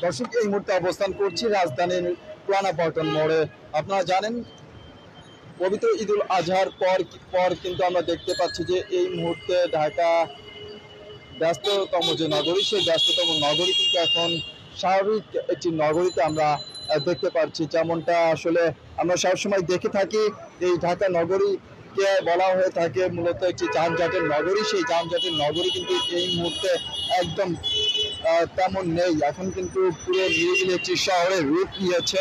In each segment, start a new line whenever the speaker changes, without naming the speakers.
দর্শক, এই মুহূর্তে অবস্থান করছি রাজধানীর পুরানা পল্টন মোড়ে। আপনারা জানেন, পবিত্র ঈদুল আজহার পর কিন্তু আমরা দেখতে পাচ্ছি যে এই মুহূর্তে ঢাকা ব্যস্ততম যে নগরী, সেই ব্যস্ততম নগরী কিন্তু এখন স্বাভাবিক একটি নগরীতে আমরা দেখতে পাচ্ছি। যেমনটা আসলে আমরা সবসময় দেখে থাকি, এই ঢাকা নগরীকে বলা হয়ে থাকে মূলত একটি যানজটের নগরী। সেই যানজটের নগরী কিন্তু এই মুহূর্তে একদম তেমন নেই। এখন কিন্তু পুরো নিরিবিলি একটি শহরের রূপ নিয়েছে।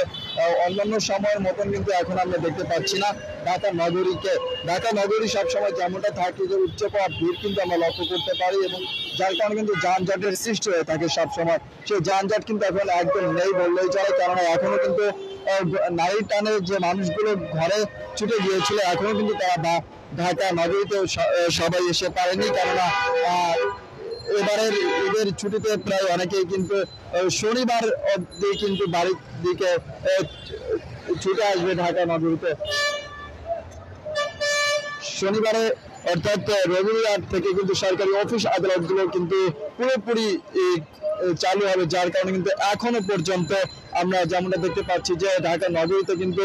অন্যান্য সময়ের মতন কিন্তু এখন আমরা দেখতে পাচ্ছি না ঢাকা নগরীকে। ঢাকা নগরী সবসময় যেমনটা থাকে যে উচ্চ পাওয়া ভিড় কিন্তু আমরা লক্ষ্য করতে পারি, এবং যার কারণে কিন্তু যানজটের সৃষ্টি হয়ে থাকে সবসময়। সেই যানজট কিন্তু এখন একদম নেই বললেই চলে, কেননা এখনো কিন্তু নারী টানে যে মানুষগুলো ঘরে ছুটে গিয়েছিল, এখনো কিন্তু তারা ঢাকা নগরীতে সবাই এসে পারেনি, কেননা এবারের ঈদের ছুটিতে প্রায় অনেকেই কিন্তু শনিবার অবধি কিন্তু বাড়ির দিকে ছুটে আসবে ঢাকা নগরীতে। শনিবারে অর্থাৎ রবিবার থেকে কিন্তু সরকারি অফিস আদালতগুলো কিন্তু পুরোপুরি চালু হবে, যার কারণে কিন্তু এখনো পর্যন্ত আমরা যেমনটা দেখতে পাচ্ছি যে ঢাকা নগরীতে কিন্তু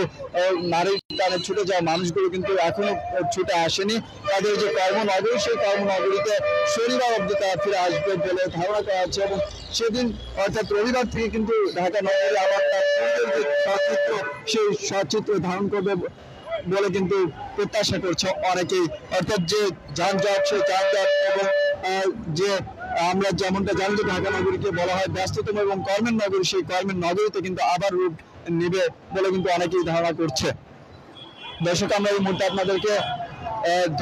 নারীর টানে ছুটে যাওয়া মানুষগুলো কিন্তু এখনো ছুটে আসেনি। তাদের যে কর্মনগরী, সেই কর্মনগরীতে শনিবার অবধি তারা ফিরে আসবে বলে ধারণা করা হচ্ছে, এবং সেদিন অর্থাৎ রবিবার থেকে কিন্তু ঢাকা নগরী আবার তার সচিত্র, সেই সচিত্র ধারণ করবে বলে কিন্তু প্রত্যাশা করছে অনেকেই। অর্থাৎ যে যানজট, সেই যানজট এবং যে আমরা যেমনটা জানি যে ঢাকা নগরীকে বলা হয় ব্যস্ততম এবং কর্মের নগরী, সেই কর্মের নগরীতে কিন্তু আবার রূপ নিবে বলে কিন্তু অনেকেই ধারণা করছে। দর্শক, আমরা এই মুহূর্তে আপনাদেরকে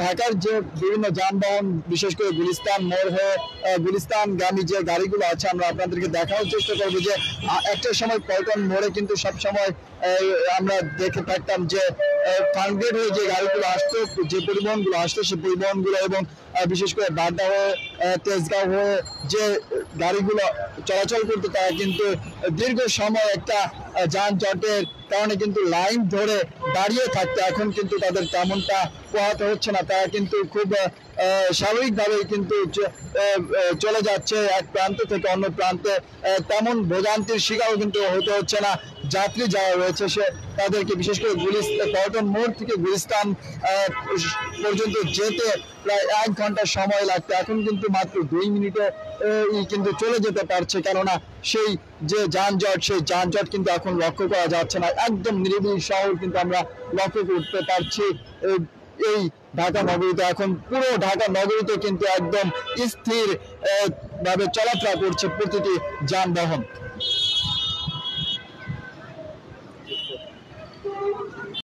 ঢাকার যে বিভিন্ন যানবাহন, বিশেষ করে গুলিস্তান মোড় হয়ে গুলিস্তানগামী যে গাড়িগুলো আছে, আমরা আপনাদেরকে দেখানোর চেষ্টা করবো যে একটা সময় পল্টন মোড়ে কিন্তু সবসময় আমরা দেখে থাকতাম যে ফার্মগেট হয়ে যে গাড়িগুলো আসতো, যে পরিবহনগুলো আসতো, সেই পরিবহনগুলো এবং বিশেষ করে বাড্ডা হয়ে তেজগাঁও হয়ে যে গাড়িগুলো চলাচল করতো, তারা কিন্তু দীর্ঘ সময় একটা যানজটের কারণে কিন্তু লাইন ধরে দাঁড়িয়ে থাকতো। এখন কিন্তু তাদের তেমনটা পোহাতে হচ্ছে না, তারা কিন্তু খুব স্বাভাবিকভাবে কিন্তু চলে যাচ্ছে এক প্রান্ত থেকে অন্য প্রান্তে। তেমন ভোগান্তির শিকারও কিন্তু হতে হচ্ছে না যাত্রী যারা রয়েছে, সে তাদেরকে বিশেষ করে পল্টন মোড় থেকে গুলিস্তান পর্যন্ত যেতে প্রায় 1 ঘন্টা সময় লাগতো, এখন কিন্তু মাত্র 2 মিনিটে কিন্তু চলে যেতে পারছে, কেননা সেই যে যানজট, সেই যানজট কিন্তু এখন লক্ষ্য করা যাচ্ছে না। একদম নিরিবিলি শহর কিন্তু আমরা লক্ষ্য করতে পারছি এই ঢাকা নগরীতে। এখন পুরো ঢাকা নগরীতে কিন্তু একদম স্থির ভাবে চলাফেরা করছে প্রতিটি যানবাহন।